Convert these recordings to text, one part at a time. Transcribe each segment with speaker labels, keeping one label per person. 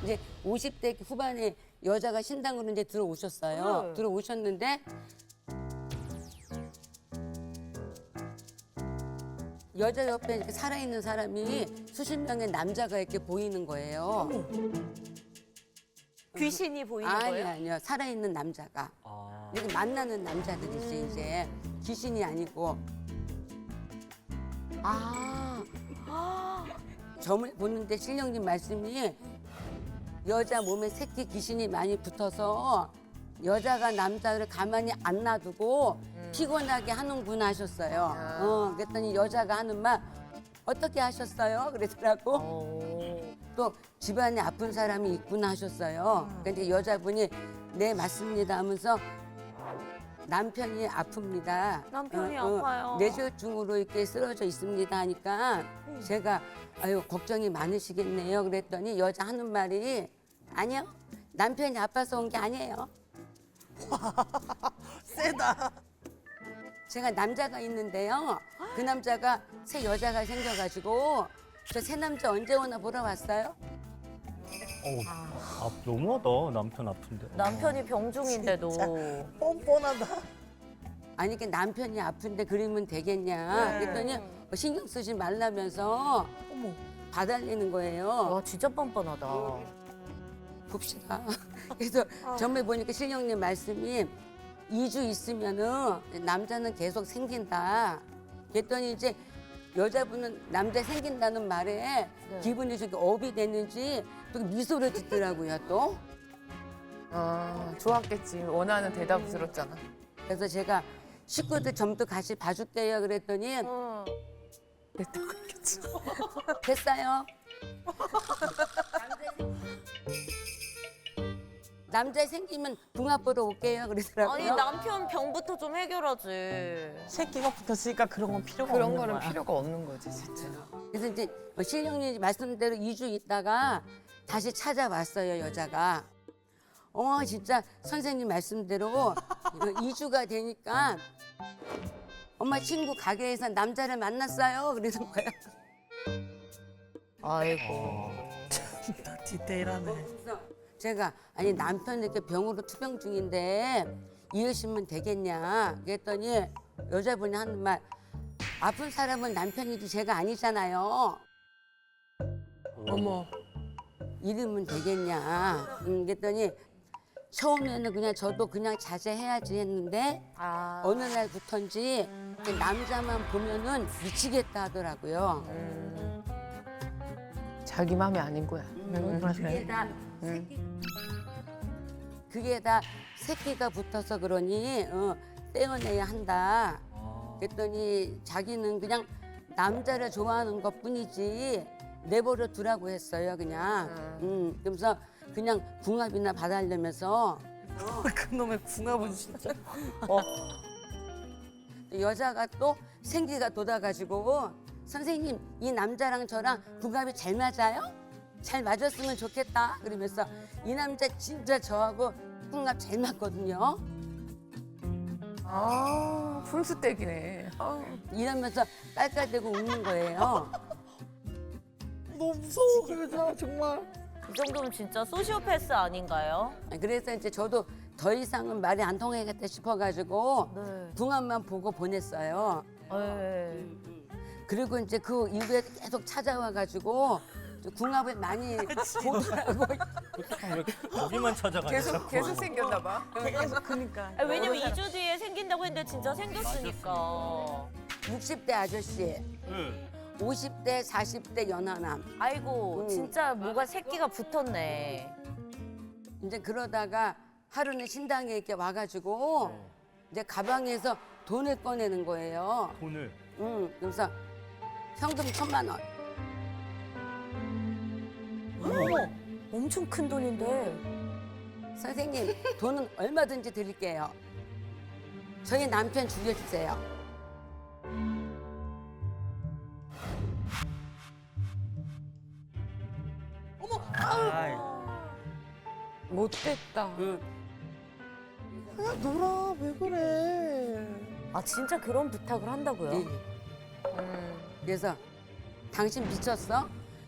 Speaker 1: 이제 50대 후반에 여자가 신당으로 이제 들어오셨어요. 들어오셨는데 여자 옆에 이렇게 살아있는 사람이 수십 명의 남자가 이렇게 보이는 거예요.
Speaker 2: 귀신이 보이는 거예요?
Speaker 1: 아니요. 살아있는 남자가. 이렇게 만나는 남자들이지, 이제. 귀신이 아니고. 점을 보는데 신령님 말씀이 여자 몸에 새끼 귀신이 많이 붙어서 여자가 남자를 가만히 안 놔두고 피곤하게 하는구나 하셨어요. 그랬더니 여자가 하는 말 어떻게 하셨어요? 그러더라고. 또 집안에 아픈 사람이 있구나 하셨어요. 그러니까 여자분이 네 맞습니다 하면서 남편이 아픕니다.
Speaker 2: 남편이 아파요.
Speaker 1: 뇌졸중으로 이렇게 쓰러져 있습니다 하니까 제가 아유 걱정이 많으시겠네요. 그랬더니 여자 하는 말이 아니요. 남편이 아파서 온 게 아니에요.
Speaker 3: 세다.
Speaker 1: 제가 남자가 있는데요. 그 남자가 새 여자가 생겨가지고 저 새 남자 언제 오나 보러 왔어요?
Speaker 4: 너무하다. 남편 아픈데.
Speaker 2: 남편이 병중인데도.
Speaker 3: 뻔뻔하다.
Speaker 1: 아니 그 남편이 아픈데 그러면 되겠냐? 그랬더니 신경 쓰지 말라면서 봐달리는 거예요.
Speaker 2: 와 진짜 뻔뻔하다.
Speaker 1: 봅시다. 그래서 정말 보니까 신령님 말씀이 2주 있으면은 남자는 계속 생긴다. 그랬더니 이제 여자분은 남자 생긴다는 말에 기분이 저기 업이 됐는지 또 미소를 짓더라고요 또.
Speaker 5: 좋았겠지. 원하는 대답을 들었잖아.
Speaker 1: 그래서 제가 식구들 점도 같이 봐줄게요 그랬더니
Speaker 5: 됐겠지.
Speaker 1: 됐어요. 남자 생기면 궁합 보러 올게요 그러더라고요.
Speaker 2: 아니 남편 병부터 좀 해결하지.
Speaker 3: 새끼가 붙었으니까 그런 건 필요가
Speaker 5: 그런
Speaker 3: 없는
Speaker 5: 거는
Speaker 3: 거야.
Speaker 5: 필요가 없는 거지, 진짜.
Speaker 1: 그래서 이제 신령님 말씀대로 2주 있다가 다시 찾아왔어요 여자가. 진짜 선생님 말씀대로 2주가 되니까 엄마 친구 가게에서 남자를 만났어요 그러는 거예요.
Speaker 2: 아이고.
Speaker 3: 다 디테일하네.
Speaker 1: 그래서 제가 아니 남편 이렇게 병으로 투병 중인데 이으시면 되겠냐 그랬더니 여자분이 하는 말 아픈 사람은 남편이지 제가 아니잖아요.
Speaker 3: 어머.
Speaker 1: 이러면 되겠냐 그랬더니 처음에는 그냥 저도 그냥 자제해야지 했는데 어느 날부터인지 남자만 보면은 미치겠다 하더라고요.
Speaker 5: 자기 마음이 아닌 거야.
Speaker 1: 그게 다 새끼가 붙어서 그러니 떼어내야 한다. 그랬더니 자기는 그냥 남자를 좋아하는 것뿐이지 내버려 두라고 했어요 그냥. 그러면서 그냥 궁합이나 봐달라면서
Speaker 3: 그놈의 궁합은 진짜.
Speaker 1: 여자가 또 생기가 돋아가지고 선생님 이 남자랑 저랑 궁합이 잘 맞아요? 잘 맞았으면 좋겠다 그러면서 이 남자 진짜 저하고 궁합 잘 맞거든요.
Speaker 5: 풀스tek이네.
Speaker 1: 이러면서 깔깔대고 웃는 거예요.
Speaker 3: 너무 무서워, 그 여자, 정말.
Speaker 2: 이 정도면 진짜 소시오패스 아닌가요?
Speaker 1: 그래서 이제 저도 더 이상은 말이 안 통하겠다 싶어가지고
Speaker 2: 네.
Speaker 1: 궁합만 보고 보냈어요.
Speaker 2: 네.
Speaker 1: 그리고 이제 그 이후에 계속 찾아와가지고 궁합을 많이 보더라고.
Speaker 4: 거기만 찾아가냐.
Speaker 5: 계속 생겼나 봐.
Speaker 3: 계속 그니까.
Speaker 2: 아니, 왜냐면 2주 뒤에 생긴다고 했는데 진짜 생겼으니까.
Speaker 1: 60대 아저씨, 50대, 40대 연하남.
Speaker 2: 아이고 진짜 뭐가 새끼가 붙었네.
Speaker 1: 이제 그러다가 하루는 신당에 이렇게 와가지고 이제 가방에서 돈을 꺼내는 거예요.
Speaker 4: 돈을.
Speaker 1: 그래서 현금 1,000만 원.
Speaker 2: 어머 엄청 큰 돈인데.
Speaker 1: 선생님 돈은 얼마든지 드릴게요. 저희 남편 죽여주세요.
Speaker 4: 아이.
Speaker 5: 못됐다.
Speaker 3: 그냥 놀아, 왜 그래.
Speaker 2: 아 진짜 그런 부탁을 한다고요?
Speaker 1: 네. 그래서 당신 미쳤어?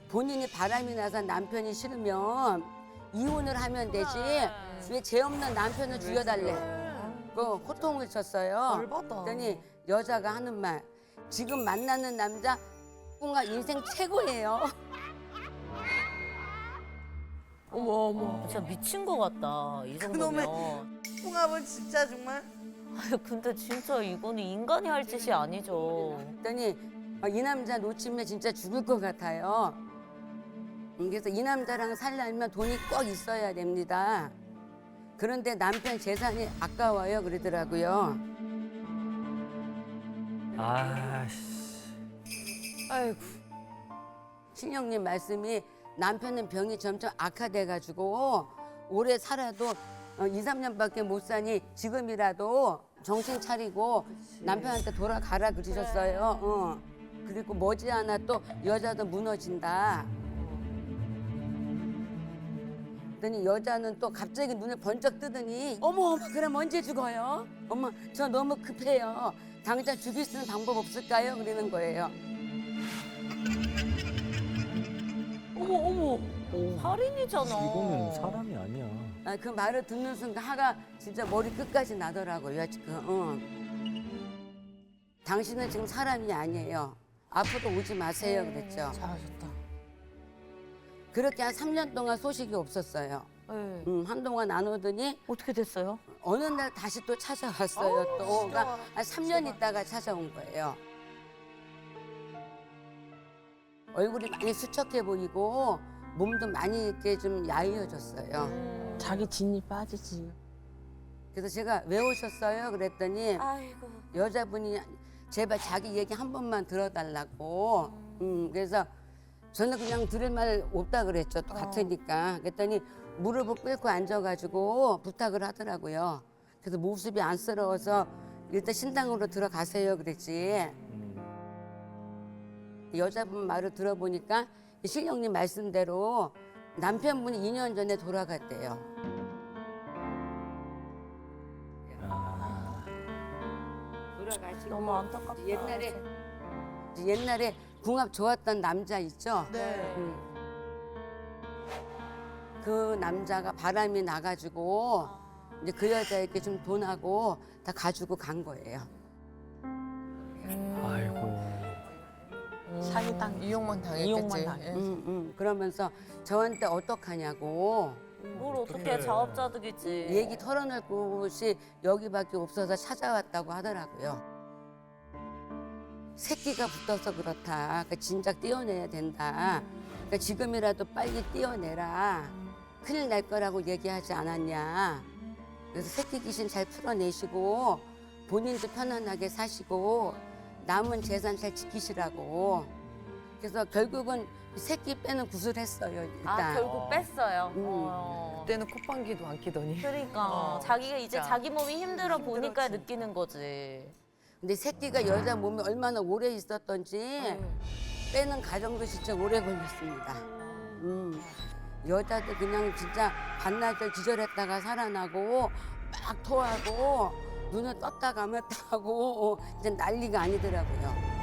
Speaker 1: 본인이 바람이 나서 남편이 싫으면 이혼을 하면 되지 왜 죄 없는 남편을 죽여달래. 그 호통을 쳤어요.
Speaker 3: 열받아.
Speaker 1: 그랬더니 여자가 하는 말, 지금 만나는 남자 뭔가 인생 최고예요.
Speaker 3: 어머 어머.
Speaker 2: 진짜 미친 것 같다. 이 정도면.
Speaker 3: 홍합은 진짜 정말.
Speaker 2: 아니, 근데 진짜 이거는 인간이 할 짓이 아니죠.
Speaker 1: 그랬더니 이 남자 놓치면 진짜 죽을 것 같아요. 그래서 이 남자랑 살려면 돈이 꼭 있어야 됩니다. 그런데 남편 재산이 아까워요 그러더라고요.
Speaker 4: 아씨.
Speaker 5: 아이고.
Speaker 1: 신령님 말씀이 남편은 병이 점점 악화돼가지고 오래 살아도 2, 3년밖에 못 사니 지금이라도 정신 차리고 남편한테 돌아가라 그러셨어요. 그리고 머지않아 또 여자도 무너진다. 그랬더니 여자는 또 갑자기 눈을 번쩍 뜨더니 어머 그럼 언제 죽어요? 어머 저 너무 급해요. 당장 죽일 수 있는 방법 없을까요? 그러는 거예요.
Speaker 3: 어머.
Speaker 2: 살인이잖아.
Speaker 4: 이거는 사람이 아니야.
Speaker 1: 그 말을 듣는 순간 화가 진짜 머리 끝까지 나더라고요. 지금. 당신은 지금 사람이 아니에요. 앞으로 오지 마세요. 그랬죠.
Speaker 5: 잘하셨다.
Speaker 1: 그렇게 한 3년 동안 소식이 없었어요.
Speaker 2: 네.
Speaker 1: 한동안 안 오더니
Speaker 2: 어떻게 됐어요?
Speaker 1: 어느 날 다시 또 찾아왔어요. 또 그러니까 한 3년 있다가 찾아온 거예요. 얼굴이 많이 수척해 보이고 몸도 많이 이렇게 좀 야위어졌어요.
Speaker 3: 자기 진이 빠지지.
Speaker 1: 그래서 제가 왜 오셨어요? 그랬더니
Speaker 2: 아이고.
Speaker 1: 여자분이 제발 자기 얘기 한 번만 들어달라고. 그래서 저는 그냥 들을 말 없다 그랬죠. 또 같으니까. 그랬더니 무릎을 꿇고 앉아가지고 부탁을 하더라고요. 그래서 모습이 안쓰러워서 일단 신당으로 들어가세요 그랬지. 여자분 말을 들어보니까 신령님 말씀대로 남편분이 2년 전에 돌아갔대요.
Speaker 4: 아,
Speaker 1: 돌아가시고
Speaker 2: 너무 안타깝다.
Speaker 1: 옛날에 궁합 좋았던 남자 있죠?
Speaker 3: 네.
Speaker 1: 그 남자가 바람이 나가지고 이제 그 여자에게 좀 돈하고 다 가지고 간 거예요.
Speaker 4: 아이고.
Speaker 5: 사기당 이용만 당했겠지.
Speaker 3: 이용만 당해.
Speaker 1: 그러면서 저한테 어떡하냐고
Speaker 2: 뭘 어떻게 자업자득이지.
Speaker 1: 얘기 털어낼 곳이 여기밖에 없어서 찾아왔다고 하더라고요. 새끼가 붙어서 그렇다. 그러니까 진작 떼어내야 된다. 그러니까 지금이라도 빨리 떼어내라. 큰일 날 거라고 얘기하지 않았냐. 그래서 새끼 귀신 잘 풀어내시고 본인도 편안하게 사시고 남은 재산 잘 지키시라고. 그래서 결국은 새끼 빼는 구슬했어요. 일단.
Speaker 2: 아, 결국 뺐어요.
Speaker 5: 그때는 콧방귀도 안 끼더니.
Speaker 2: 그러니까 자기가 이제
Speaker 5: 진짜.
Speaker 2: 자기 몸이 힘들어 보니까 느끼는 거지.
Speaker 1: 근데 새끼가 여자 몸에 얼마나 오래 있었던지 빼는 과정도 진짜 오래 걸렸습니다. 여자도 그냥 진짜 반나절 기절했다가 살아나고 막 토하고 눈을 떴다 감았다 하고 이제 난리가 아니더라고요.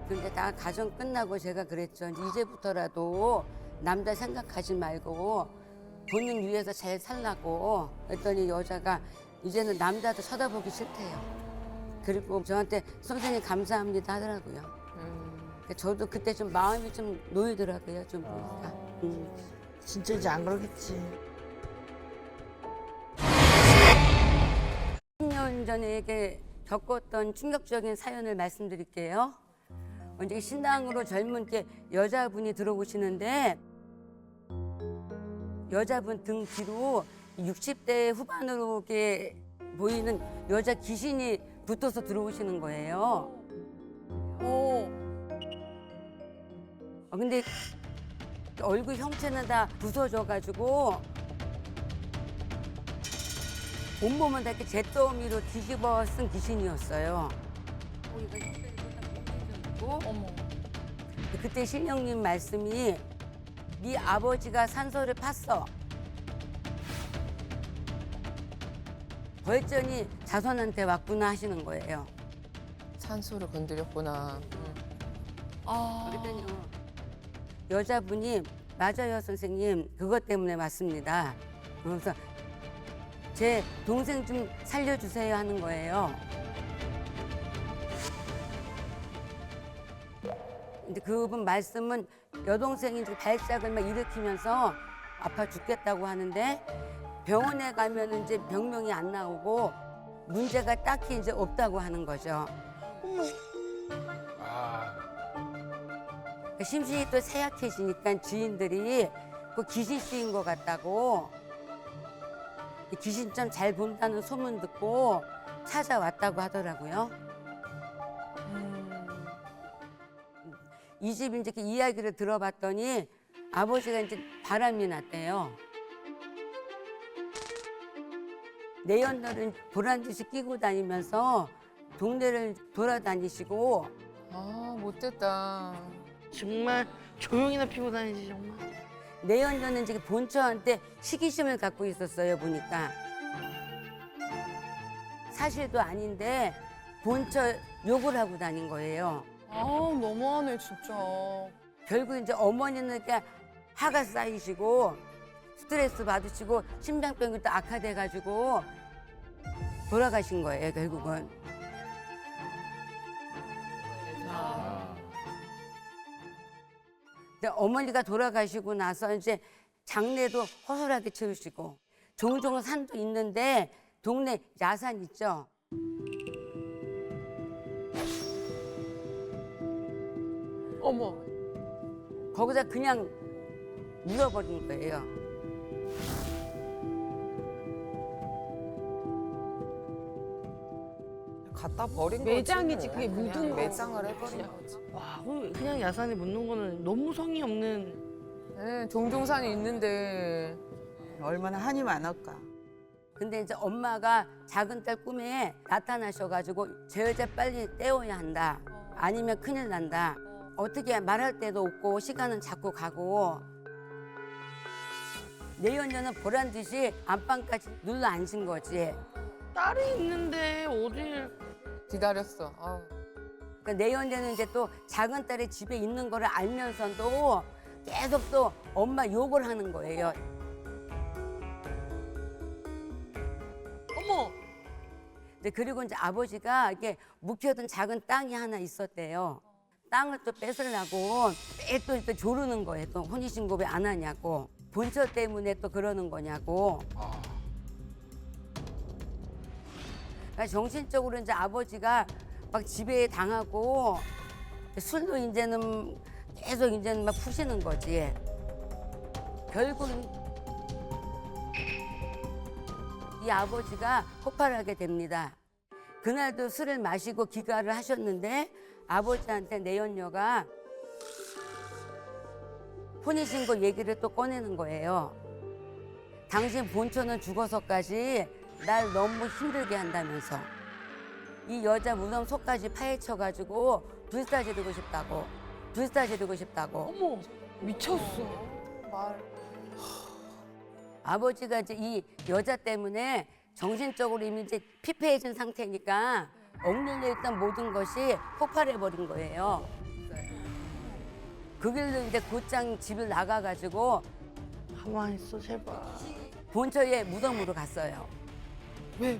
Speaker 1: 근데 다 가정 끝나고 제가 그랬죠. 이제부터라도 남자 생각하지 말고 본인 위해서 잘 살라고. 그랬더니 여자가 이제는 남자도 쳐다보기 싫대요. 그리고 저한테 선생님 감사합니다 하더라고요. 그러니까 저도 그때 좀 마음이 좀 놓이더라고요. 좀 보니까.
Speaker 3: 진짜 이제 안 그러겠지.
Speaker 1: 10년 전에 이렇게 겪었던 충격적인 사연을 말씀드릴게요. 이제 신당으로 젊은 게 여자분이 들어오시는데 여자분 등 뒤로 60대 후반으로 이렇게 보이는 여자 귀신이 붙어서 들어오시는 거예요. 근데 얼굴 형체는 다 부서져가지고 온몸은 다 이렇게 잿더미로 뒤집어 쓴 귀신이었어요.
Speaker 3: 어머.
Speaker 1: 그때 신령님 말씀이 네 아버지가 산소를 팠어. 벌전이 자손한테 왔구나 하시는 거예요.
Speaker 5: 산소를 건드렸구나.
Speaker 1: 그랬더니 여자분이 맞아요 선생님 그것 때문에 왔습니다. 그래서 제 동생 좀 살려주세요 하는 거예요. 근데 그분 말씀은 여동생이 이제 발작을 막 일으키면서 아파 죽겠다고 하는데 병원에 가면 이제 병명이 안 나오고 문제가 딱히 이제 없다고 하는 거죠. 심신이 또 쇠약해지니까 지인들이 그 귀신 씌인 것 같다고 귀신 좀 잘 본다는 소문 듣고 찾아왔다고 하더라고요. 이 집 이제 그 이야기를 들어봤더니 아버지가 이제 바람이 났대요. 내연날은 보란 듯이 끼고 다니면서 동네를 돌아다니시고
Speaker 5: 아, 못됐다.
Speaker 3: 정말 조용히나 피고 다니지 정말.
Speaker 1: 내연녀는 이제 본처한테 시기심을 갖고 있었어요 보니까. 사실도 아닌데 본처 욕을 하고 다닌 거예요.
Speaker 6: 아 너무하네 진짜.
Speaker 1: 결국 이제 어머니는 이렇게 화가 쌓이시고 스트레스 받으시고 심장병이 또 악화돼가지고 돌아가신 거예요 결국은. 근데 어머니가 돌아가시고 나서 이제 장례도 허술하게 치르시고 종종 산도 있는데 동네 야산 있죠.
Speaker 6: 어머.
Speaker 1: 거기다 그냥 묻어버린 거예요.
Speaker 5: 갖다 버린
Speaker 6: 매장이지,
Speaker 5: 거지.
Speaker 6: 그게
Speaker 5: 그냥
Speaker 6: 묻은
Speaker 5: 매장을 해버린 거지.
Speaker 3: 와, 그냥 야산에 묻는 거는 너무 성의 없는.
Speaker 5: 네, 종종산이 있는데.
Speaker 7: 얼마나 한이 많을까.
Speaker 1: 근데 이제 엄마가 작은 딸 꿈에 나타나셔가지고 저 여자 빨리 떼어야 한다. 아니면 큰일 난다. 어떻게 말할 때도 없고 시간은 자꾸 가고. 내연녀는 보란 듯이 안방까지 눌러 앉은 거지.
Speaker 3: 딸이 있는데 어딜.
Speaker 5: 기다렸어. 아.
Speaker 1: 그러니까 내연녀는 이제 또 작은 딸이 집에 있는 거를 알면서도 계속 또 엄마 욕을 하는 거예요.
Speaker 3: 어머.
Speaker 1: 근데 그리고 이제 아버지가 이렇게 묵혀둔 작은 땅이 하나 있었대요. 땅을 또 뺏으려고 또 조르는 거예요. 또 혼인신고 왜 안 하냐고. 본처 때문에 또 그러는 거냐고. 그러니까 정신적으로 이제 아버지가 막 지배에 당하고 술도 이제는 계속 이제는 막 푸시는 거지. 결국 이 아버지가 폭발하게 됩니다. 그날도 술을 마시고 기가를 하셨는데 아버지한테 내연녀가 혼인신고 얘기를 또 꺼내는 거예요. 당신 본처는 죽어서까지 날 너무 힘들게 한다면서 이 여자 무덤 속까지 파헤쳐가지고 불사지르고 싶다고. 불사지르고 싶다고.
Speaker 3: 어머. 미쳤어.
Speaker 1: 아버지가 이제 이 여자 때문에 정신적으로 이미 이제 피폐해진 상태니까 억눌려 있던 모든 것이 폭발해 버린 거예요. 그 길로 이제 곧장 집을 나가가지고
Speaker 3: 가만히 있어 제발.
Speaker 1: 본처의 무덤으로 갔어요.
Speaker 3: 왜요?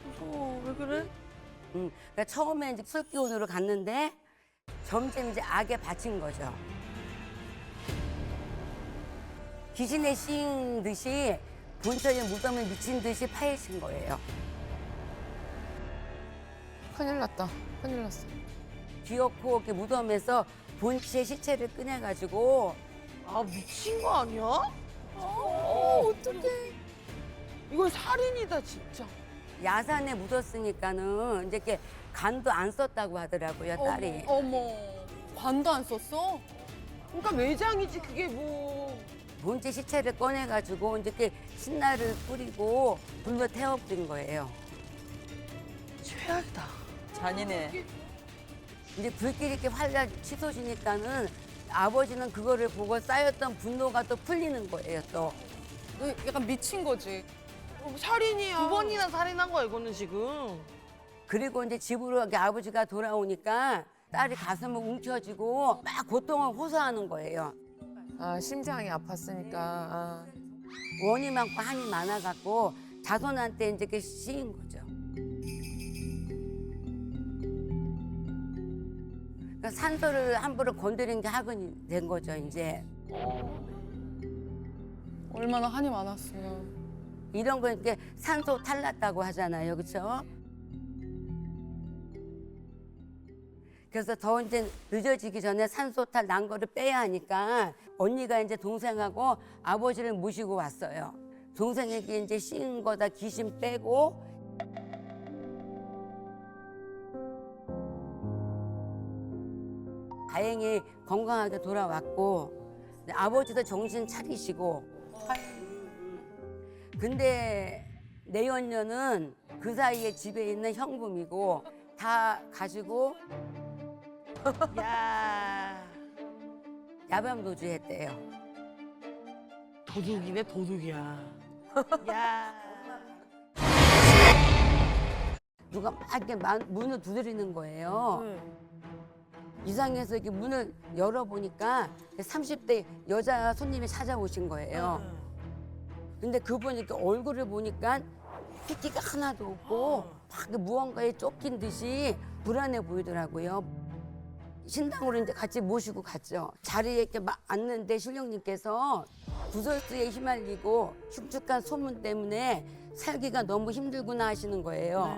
Speaker 3: 무서워. 왜 그래?
Speaker 1: 그러니까 처음에 이제 술 기운으로 갔는데 점점 이제 악에 바친 거죠. 귀신에 씌인 듯이 본처의 무덤을 미친 듯이 파헤친 거예요.
Speaker 5: 큰일 났다. 큰일 났어.
Speaker 1: 기어코 이렇게 무덤에서 본치의 시체를 꺼내가지고
Speaker 3: 아 미친 거 아니야? 어떡해. 이건 살인이다 진짜.
Speaker 1: 야산에 묻었으니까는 이제 이렇게 간도 안 썼다고 하더라고요, 딸이.
Speaker 6: 어머. 관도 안 썼어?
Speaker 3: 그러니까 매장이지 그게 뭐.
Speaker 1: 본치 시체를 꺼내가지고 이제 이렇게 신나를 뿌리고 불로 태워버린 거예요.
Speaker 3: 최악이다.
Speaker 7: 잔인해.
Speaker 1: 이제 불길이 이렇게 활짝 치솟으니까는 아버지는 그거를 보고 쌓였던 분노가 또 풀리는 거예요, 또.
Speaker 6: 약간 미친 거지.
Speaker 3: 살인이야. 두 번이나 살인한 거야 이거는 지금.
Speaker 1: 그리고 이제 집으로 이렇게 아버지가 돌아오니까 딸이 가슴을 움켜쥐고 막 고통을 호소하는 거예요.
Speaker 5: 아, 심장이 아팠으니까. 아.
Speaker 1: 원이 많고 한이 많아갖고 자손한테 이제 그 씌인 거죠. 그러니까 산소를 함부로 건드린 게 학은이 된 거죠, 이제.
Speaker 6: 얼마나 한이 많았어요.
Speaker 1: 이런 거 이렇게 산소 탈났다고 하잖아요, 그렇죠? 그래서 더 이제 늦어지기 전에 산소탈 난 거를 빼야 하니까 언니가 이제 동생하고 아버지를 모시고 왔어요. 동생에게 이제 씌인 거다 귀신 빼고 다행히 건강하게 돌아왔고 아버지도 정신 차리시고 근데 내연녀는 그 사이에 집에 있는 현금이고 다 가지고 야밤 도주했대요.
Speaker 3: 도둑이네 도둑이야.
Speaker 1: 누가 막 이렇게 문을 두드리는 거예요. 이상해서 이렇게 문을 열어보니까 30대 여자 손님이 찾아오신 거예요. 근데 그분이 이렇게 얼굴을 보니까 핏기가 하나도 없고 막 무언가에 쫓긴 듯이 불안해 보이더라고요. 신당으로 이제 같이 모시고 갔죠. 자리에 이렇게 막 앉는데 신령님께서 구설수에 휘말리고 흉측한 소문 때문에 살기가 너무 힘들구나 하시는 거예요.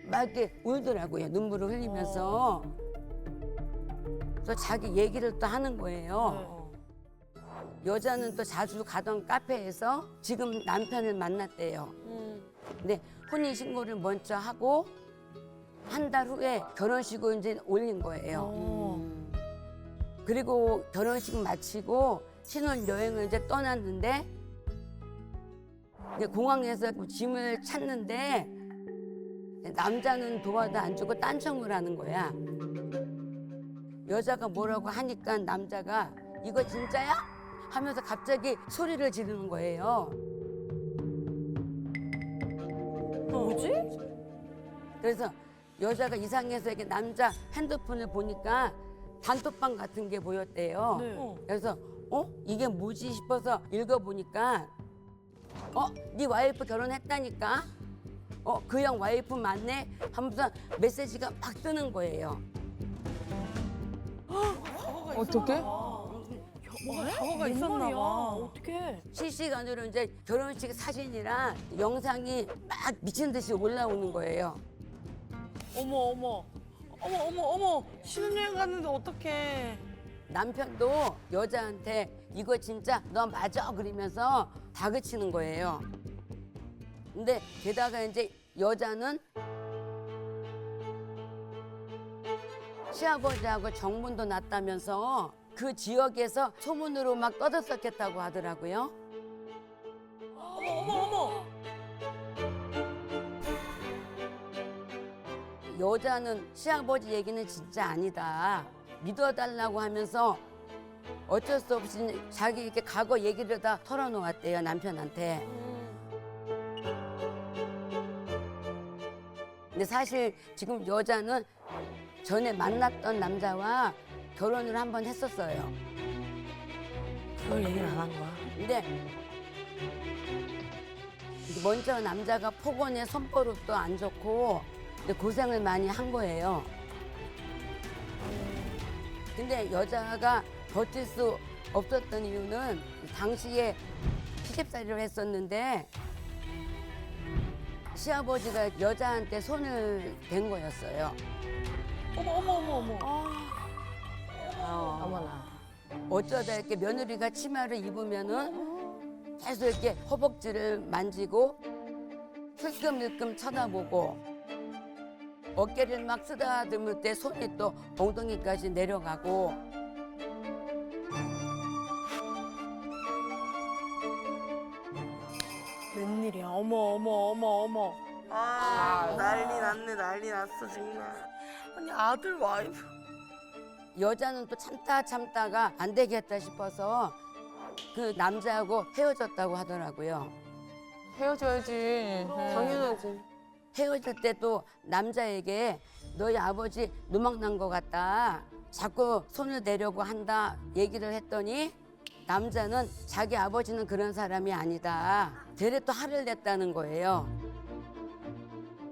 Speaker 1: 막 이렇게 울더라고요. 눈물을 흘리면서. 그래서 자기 얘기를 또 하는 거예요. 여자는 또 자주 가던 카페에서 지금 남편을 만났대요. 근데 혼인신고를 먼저 하고 한 달 후에 결혼식을 이제 올린 거예요. 그리고 결혼식 마치고 신혼여행을 이제 떠났는데 이제 공항에서 짐을 찾는데 남자는 도와도 안 주고 딴청을 하는 거야. 여자가 뭐라고 하니까 남자가 이거 진짜야? 하면서 갑자기 소리를 지르는 거예요.
Speaker 2: 뭐지?
Speaker 1: 그래서 여자가 이상해서 이렇게 남자 핸드폰을 보니까 단톡방 같은 게 보였대요. 그래서 이게 뭐지 싶어서 읽어보니까 네 와이프 결혼했다니까? 그 형 와이프 맞네? 하면서 메시지가 막 뜨는 거예요.
Speaker 5: 어떻게?
Speaker 6: 과거가 있었나 봐.
Speaker 2: 어떻게?
Speaker 1: 실시간으로 이제 결혼식 사진이랑 영상이 막 미친 듯이 올라오는 거예요.
Speaker 3: 어머. 신혼여행 갔는데 어떡해.
Speaker 1: 남편도 여자한테 이거 진짜 너 맞아 그러면서 다그치는 거예요. 근데 게다가 이제 여자는 시아버지하고 정문도 났다면서 그 지역에서 소문으로 막 떠들썩했다고 하더라고요. 여자는 시아버지 얘기는 진짜 아니다. 믿어달라고 하면서 어쩔 수 없이 자기 이렇게 과거 얘기를 다 털어놓았대요, 남편한테. 근데 사실 지금 여자는 전에 만났던 남자와 결혼을 한 번 했었어요.
Speaker 3: 그걸 얘기를 안 한 거야.
Speaker 1: 근데 먼저 남자가 폭언에 손버릇도 안 좋고 근데 고생을 많이 한 거예요. 근데 여자가 버틸 수 없었던 이유는 당시에 시집살이를 했었는데 시아버지가 여자한테 손을 댄 거였어요.
Speaker 3: 어머.
Speaker 5: 어머나.
Speaker 1: 어쩌다 이렇게 며느리가 치마를 입으면은 계속 이렇게 허벅지를 만지고 흘끔흘끔 쳐다보고 어깨를 막 쓰다듬을 때 손이 또 엉덩이까지 내려가고
Speaker 6: 웬일이야. 어머.
Speaker 3: 난리 났어 정말. 아니 아들 와이프.
Speaker 1: 여자는 또 참다가 안 되겠다 싶어서 그 남자하고 헤어졌다고 하더라고요.
Speaker 5: 헤어져야지.
Speaker 6: 당연하지.
Speaker 1: 헤어질 때도 남자에게 너희 아버지 누막난 것 같다. 자꾸 손을 대려고 한다 얘기를 했더니 남자는 자기 아버지는 그런 사람이 아니다. 되레 또 화를 냈다는 거예요.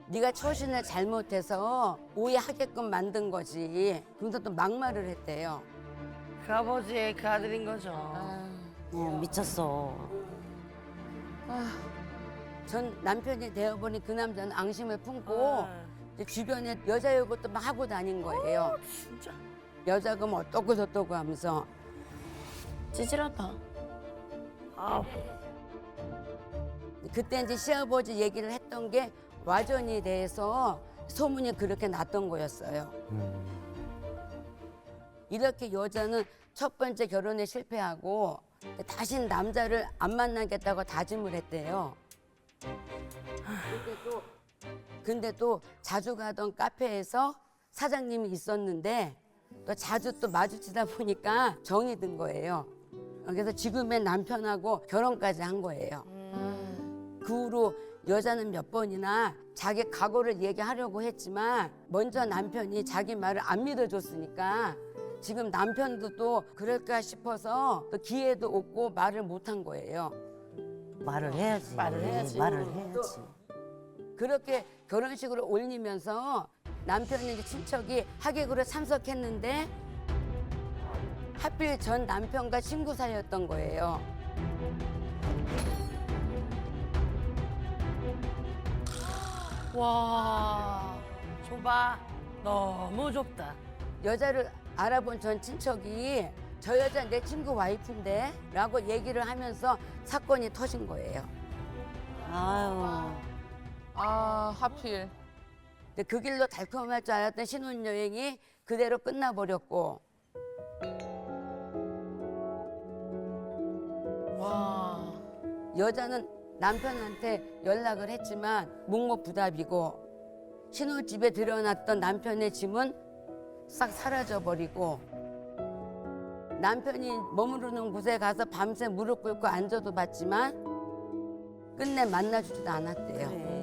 Speaker 1: 네가 처신을 잘못해서 오해하게끔 만든 거지. 그런데 또 막말을 했대요.
Speaker 3: 그 아버지의 그 아들인 거죠.
Speaker 2: 미쳤어.
Speaker 1: 전 남편이 되어버린 그 남자는 앙심을 품고 이제 주변에 여자 욕을 막 하고 다닌 거예요.
Speaker 3: 진짜.
Speaker 1: 여자가 뭐 어떻고 저떻고 하면서.
Speaker 6: 찌질하다.
Speaker 3: 아,
Speaker 1: 그때 이제 시아버지 얘기를 했던 게 와전이 대해서 소문이 그렇게 났던 거였어요. 이렇게 여자는 첫 번째 결혼에 실패하고 다신 남자를 안 만나겠다고 다짐을 했대요. 근데 또 자주 가던 카페에서 사장님이 있었는데 또 자주 또 마주치다 보니까 정이 든 거예요. 그래서 지금의 남편하고 결혼까지 한 거예요. 그 후로 여자는 몇 번이나 자기 각오를 얘기하려고 했지만 먼저 남편이 자기 말을 안 믿어줬으니까 지금 남편도 또 그럴까 싶어서 또 기회도 없고 말을 못 한 거예요.
Speaker 2: 말을 해야지. 말을 해야지.
Speaker 1: 그렇게 결혼식으로 올리면서 남편이 이제 친척이 하객으로 참석했는데 하필 전 남편과 친구 사이였던 거예요.
Speaker 6: 와.
Speaker 3: 좁아. 너무 좁다.
Speaker 1: 여자를 알아본 전 친척이 저 여자 내 친구 와이프인데 라고 얘기를 하면서 사건이 터진 거예요.
Speaker 2: 아유.
Speaker 5: 아, 하필.
Speaker 1: 근데 그 길로 달콤할 줄 알았던 신혼여행이 그대로 끝나버렸고
Speaker 6: 와.
Speaker 1: 여자는 남편한테 연락을 했지만 묵묵부답이고 신혼집에 들여놨던 남편의 짐은 싹 사라져버리고 남편이 머무르는 곳에 가서 밤새 무릎 꿇고 앉아도 봤지만 끝내 만나주지도 않았대요.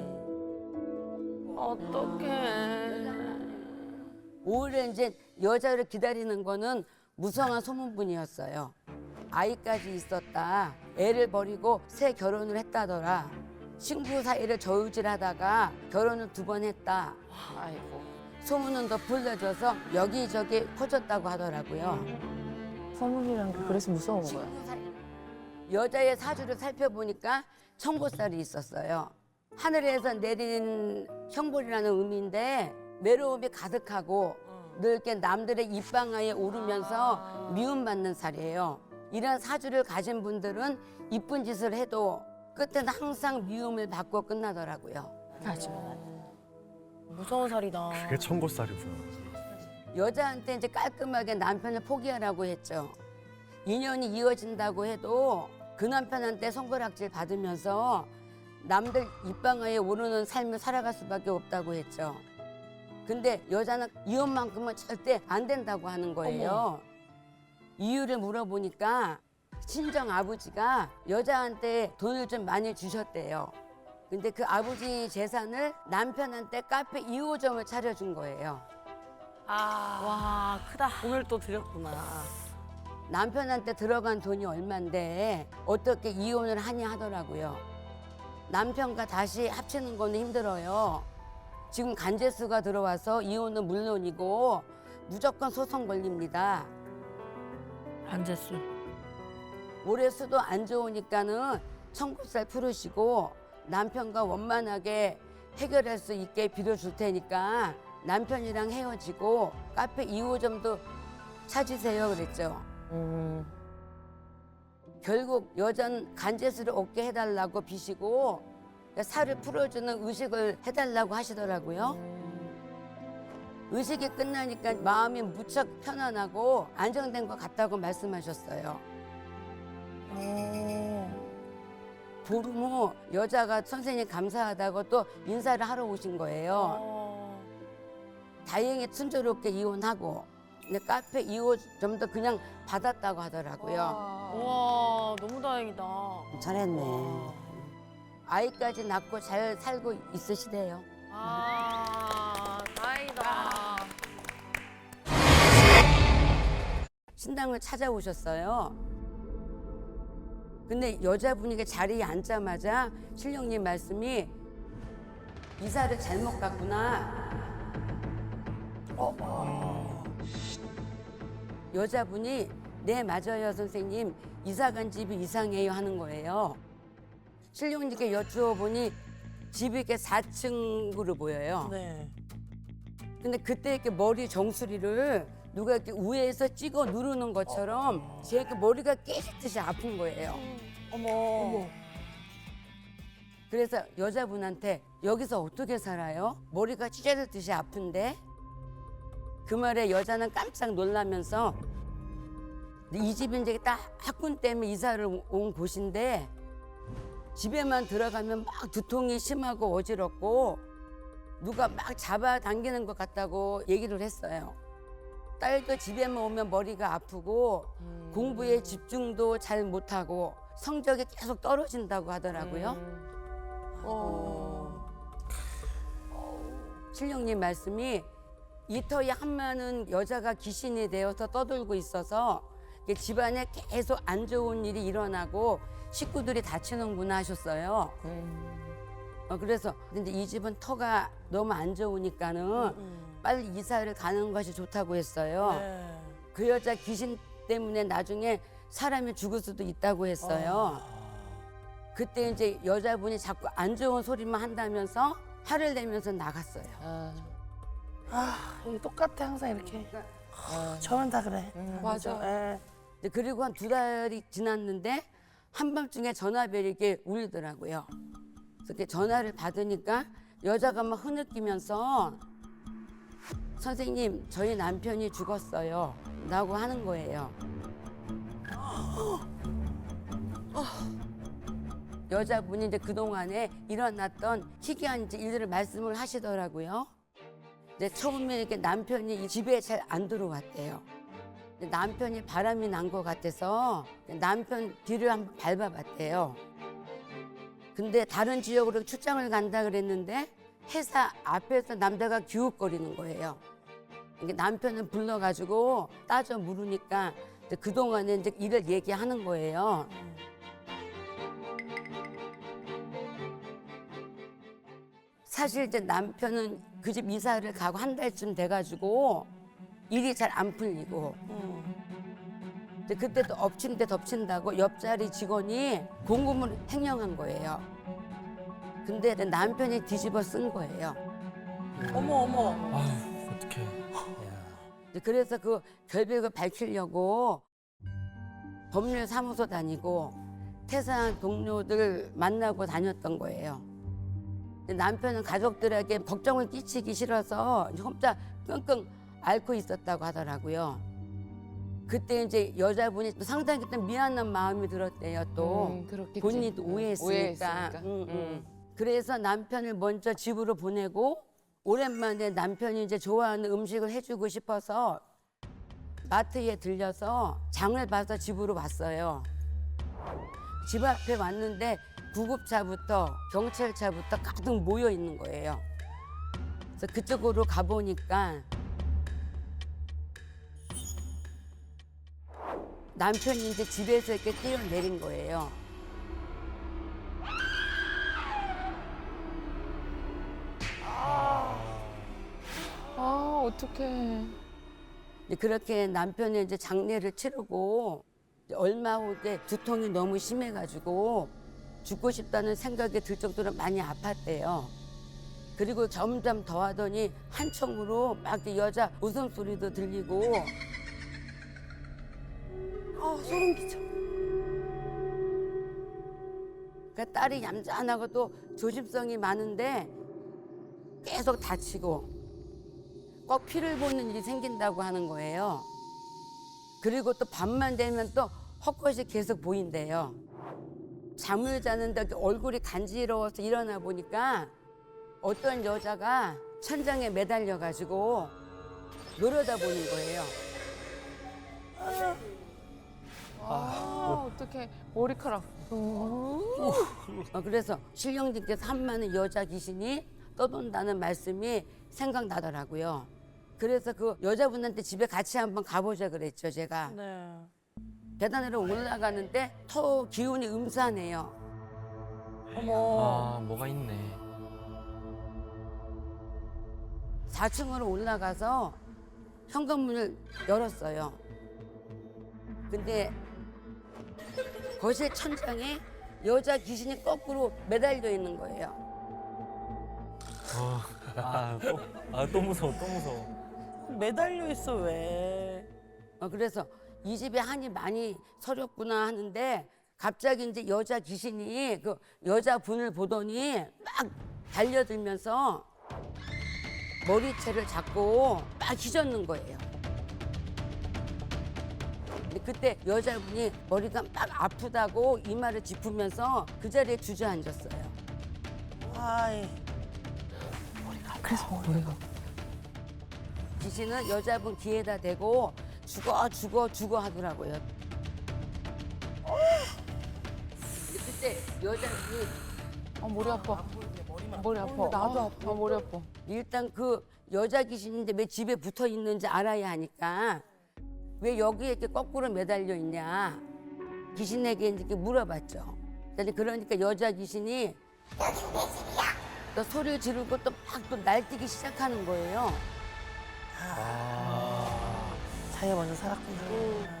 Speaker 3: 어떡해.
Speaker 1: 오히려 이제 여자를 기다리는 거는 무성한 소문뿐이었어요. 아이까지 있었다. 애를 버리고 새 결혼을 했다더라. 친구 사이를 저울질하다가 결혼을 2번 했다.
Speaker 6: 아이고.
Speaker 1: 소문은 더 불려져서 여기저기 퍼졌다고 하더라고요.
Speaker 5: 소문이란 게 그래서 무서운 거야.
Speaker 1: 여자의 사주를 살펴보니까 청고살이 있었어요. 하늘에서 내린 형벌이라는 의미인데 외로움이 가득하고 늘 이렇게 남들의 입방아에 오르면서 미움받는 살이에요. 이런 사주를 가진 분들은 이쁜 짓을 해도 끝은 항상 미움을 받고 끝나더라고요.
Speaker 6: 맞아. 무서운 살이다.
Speaker 3: 그게 청고살이구나.
Speaker 1: 여자한테 이제 깔끔하게 남편을 포기하라고 했죠. 인연이 이어진다고 해도 그 남편한테 손가락질 받으면서 남들 입방아에 오르는 삶을 살아갈 수밖에 없다고 했죠. 근데 여자는 이혼만큼은 절대 안 된다고 하는 거예요. 이유를 물어보니까 친정 아버지가 여자한테 돈을 좀 많이 주셨대요. 근데 그 아버지 재산을 남편한테 카페 2호점을 차려준 거예요.
Speaker 3: 와, 크다. 돈을 또 드렸구나.
Speaker 1: 남편한테 들어간 돈이 얼만데 어떻게 이혼을 하냐 하더라고요. 남편과 다시 합치는 거는 힘들어요. 지금 간제수가 들어와서 이혼은 물론이고 무조건 소송 걸립니다.
Speaker 3: 안재수.
Speaker 1: 올해 수도 안 좋으니까는 청구살 풀으시고 남편과 원만하게 해결할 수 있게 빌어줄 테니까 남편이랑 헤어지고 카페 2호점도 찾으세요 그랬죠. 결국 여자는 간제수를 얻게 해달라고 비시고 살을 풀어주는 의식을 해달라고 하시더라고요. 의식이 끝나니까 마음이 무척 편안하고 안정된 것 같다고 말씀하셨어요. 보름 후 여자가 선생님 감사하다고 또 인사를 하러 오신 거예요. 다행히 순조롭게 이혼하고 근데 카페 2호점도 그냥 받았다고 하더라고요.
Speaker 6: 와, 너무 다행이다.
Speaker 2: 잘했네.
Speaker 1: 아이까지 낳고 잘 살고 있으시대요.
Speaker 6: 아, 다행이다.
Speaker 1: 신당을 찾아오셨어요. 근데 여자분이 자리에 앉자마자 신령님 말씀이 이사를 잘못 갔구나. 여자분이 네 맞아요 선생님, 이사 간 집이 이상해요 하는 거예요. 신령님께 여쭈어보니 집이 이렇게 4층으로 보여요.
Speaker 3: 네.
Speaker 1: 근데 그때 이렇게 머리 정수리를 누가 이렇게 우에서 찍어 누르는 것처럼 제 그 머리가 깨지듯이 아픈 거예요.
Speaker 3: 어머.
Speaker 1: 그래서 여자분한테 여기서 어떻게 살아요? 머리가 찢어졌듯이 아픈데? 그 말에 여자는 깜짝 놀라면서 이 집이 이제 딱 학군 때문에 이사를 온 곳인데 집에만 들어가면 막 두통이 심하고 어지럽고 누가 막 잡아당기는 것 같다고 얘기를 했어요. 딸도 집에만 오면 머리가 아프고 공부에 집중도 잘 못하고 성적이 계속 떨어진다고 하더라고요. 신령님 말씀이 이터에 한많은 여자가 귀신이 되어서 떠돌고 있어서 이게 집안에 계속 안 좋은 일이 일어나고 식구들이 다치는구나 하셨어요. 그래서 근데 이 집은 터가 너무 안 좋으니까는 빨리 이사를 가는 것이 좋다고 했어요.
Speaker 3: 네.
Speaker 1: 그 여자 귀신 때문에 나중에 사람이 죽을 수도 있다고 했어요. 그때 이제 여자분이 자꾸 안 좋은 소리만 한다면서 화를 내면서 나갔어요.
Speaker 3: 아, 이게 똑같아 항상 이렇게. 저만 다 그래.
Speaker 6: 맞아.
Speaker 3: 예.
Speaker 1: 근데 그리고 한 2달이 지났는데 한밤중에 전화벨이 이렇게 울리더라고요. 그래서 이렇게 전화를 받으니까 여자가 막 흐느끼면서 선생님, 저희 남편이 죽었어요. 라고 하는 거예요. 여자분이 이제 그동안에 일어났던 희귀한 이제 일들을 말씀을 하시더라고요. 근데 처음에 이렇게 남편이 이 집에 잘 안 들어왔대요. 근데 남편이 바람이 난 것 같아서 남편 뒤를 한번 밟아봤대요. 근데 다른 지역으로 출장을 간다 그랬는데 회사 앞에서 남자가 기웃거리는 거예요. 이게 남편을 불러가지고 따져 물으니까 이제 그동안에 이제 일을 얘기하는 거예요. 사실 이제 남편은 그 집 이사를 가고 한 달쯤 돼가지고 일이 잘 안 풀리고 근데 그때도 엎친 데 덮친다고 옆자리 직원이 공금을 횡령한 거예요. 근데 남편이 뒤집어 쓴 거예요.
Speaker 3: 어머.
Speaker 4: 아유, 어떡해. 야.
Speaker 1: 그래서 그 결백을 밝히려고 법률 사무소 다니고 퇴사한 동료들 만나고 다녔던 거예요. 근데 남편은 가족들에게 걱정을 끼치기 싫어서 혼자 끙끙 앓고 있었다고 하더라고요. 그때 이제 여자분이 또 상당히 그때 미안한 마음이 들었대요. 또
Speaker 5: 그렇겠지.
Speaker 1: 본인이 또 오해했으니까. 그래서 남편을 먼저 집으로 보내고 오랜만에 남편이 이제 좋아하는 음식을 해주고 싶어서 마트에 들려서 장을 봐서 집으로 왔어요. 집 앞에 왔는데 구급차부터 경찰차부터 가득 모여 있는 거예요. 그래서 그쪽으로 가보니까 남편이 이제 집에서 이렇게 뛰어내린 거예요.
Speaker 5: 아, 어떡해.
Speaker 1: 그렇게 남편이 이제 장례를 치르고 얼마 후에 두통이 너무 심해가지고 죽고 싶다는 생각이 들 정도로 많이 아팠대요. 그리고 점점 더하더니 한청으로 막 여자 웃음소리도 들리고
Speaker 3: 소름 끼쳐.
Speaker 1: 그러니까 딸이 얌전하고 또 조심성이 많은데 계속 다치고 꼭 피를 보는 일이 생긴다고 하는 거예요. 그리고 또 밤만 되면 또 헛것이 계속 보인대요. 잠을 자는데 얼굴이 간지러워서 일어나 보니까 어떤 여자가 천장에 매달려가지고 노려다 보는 거예요.
Speaker 5: 아, 어떡해. 머리카락.
Speaker 1: 그래서 신령님께서 한 많은 여자 귀신이 떠돈다는 말씀이 생각나더라고요. 그래서 그 여자분한테 집에 같이 한번 가보자 그랬죠, 제가.
Speaker 2: 네.
Speaker 1: 계단으로 올라가는데 더 기운이 음산해요.
Speaker 2: 어머.
Speaker 4: 아, 뭐가 있네.
Speaker 1: 4층으로 올라가서 현관문을 열었어요. 근데 거실 천장에 여자 귀신이 거꾸로 매달려 있는 거예요.
Speaker 4: 또 무서워, 또 무서워.
Speaker 2: 매달려 있어 왜?
Speaker 1: 그래서 이 집에 한이 많이 서렸구나 하는데 갑자기 이제 여자 귀신이 그 여자분을 보더니 막 달려들면서 머리채를 잡고 막 휘젓는 거예요. 근데 그때 여자분이 머리가 막 아프다고 이마를 짚으면서 그 자리에 주저앉았어요.
Speaker 2: 아이.
Speaker 1: 귀신은 여자분 귀에다 대고 죽어 하더라고요. 근데 그때 여자분이
Speaker 5: 머리 아파. 머리 아파. 나도 아파. 머리 아파.
Speaker 1: 일단 그 여자 귀신인데 왜 집에 붙어 있는지 알아야 하니까 왜 여기에 이렇게 거꾸로 매달려 있냐 귀신에게 이렇게 물어봤죠. 그러니까 여자 귀신이 또 소리를 지르고 또 막 또 날뛰기 시작하는 거예요.
Speaker 2: 자기가 먼저 살았구나.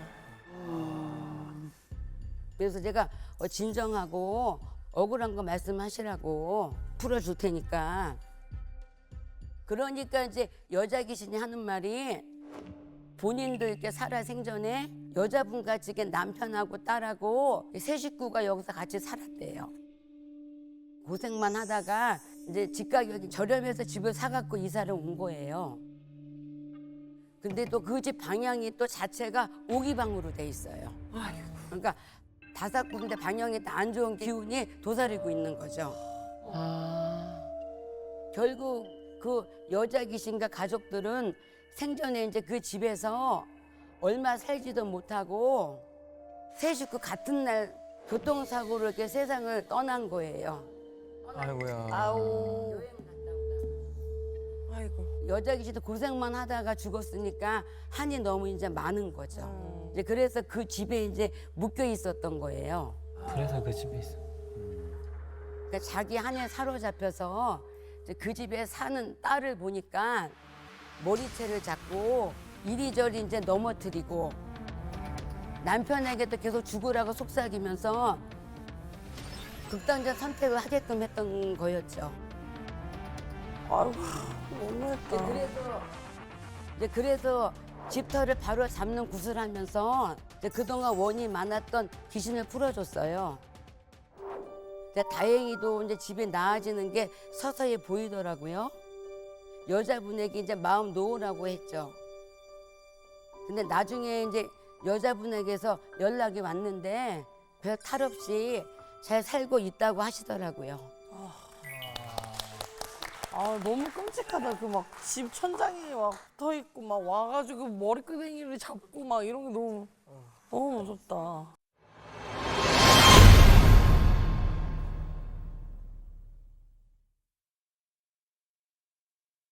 Speaker 1: 그래서 제가 진정하고 억울한 거 말씀하시라고 풀어줄 테니까. 그러니까 이제 여자 귀신이 하는 말이 본인도 이렇게 살아 생전에 여자분같이 이렇게 남편하고 딸하고 세 식구가 여기서 같이 살았대요. 고생만 하다가 이제 집 가격이 저렴해서 집을 사갖고 이사를 온 거예요. 근데 또 그 집 방향이 또 자체가 오기방으로 돼 있어요. 그러니까 5군데 방향이 다 안 좋은 기운이 도사리고 있는 거죠. 결국 그 여자 귀신과 가족들은 생전에 이제 그 집에서 얼마 살지도 못하고 세 식구 같은 날 교통사고로 이렇게 세상을 떠난 거예요.
Speaker 4: 아이고야.
Speaker 2: 아우. 아이고.
Speaker 1: 여자 귀신도 고생만 하다가 죽었으니까 한이 너무 이제 많은 거죠. 이제 그래서 그 집에 이제 묶여 있었던 거예요.
Speaker 4: 그래서 그 집에 있어.
Speaker 1: 그러니까 자기 한에 사로잡혀서 이제 그 집에 사는 딸을 보니까 머리채를 잡고 이리저리 이제 넘어뜨리고 남편에게도 계속 죽으라고 속삭이면서 극단적 선택을 하게끔 했던 거였죠.
Speaker 2: 아이고. 너무했다.
Speaker 1: 그래서 집터를 바로 잡는 굿을 하면서 이제 그동안 원이 많았던 귀신을 풀어줬어요. 근데 다행히도 이제 집에 나아지는 게 서서히 보이더라고요. 여자분에게 이제 마음 놓으라고 했죠. 근데 나중에 이제 여자분에게서 연락이 왔는데 별 탈 없이 잘 살고 있다고 하시더라고요.
Speaker 2: 아 너무 끔찍하다. 그 막 집 천장에 막 붙어 있고 막 와가지고 머리끄댕이를 잡고 막 이런 게 너무 무섭다.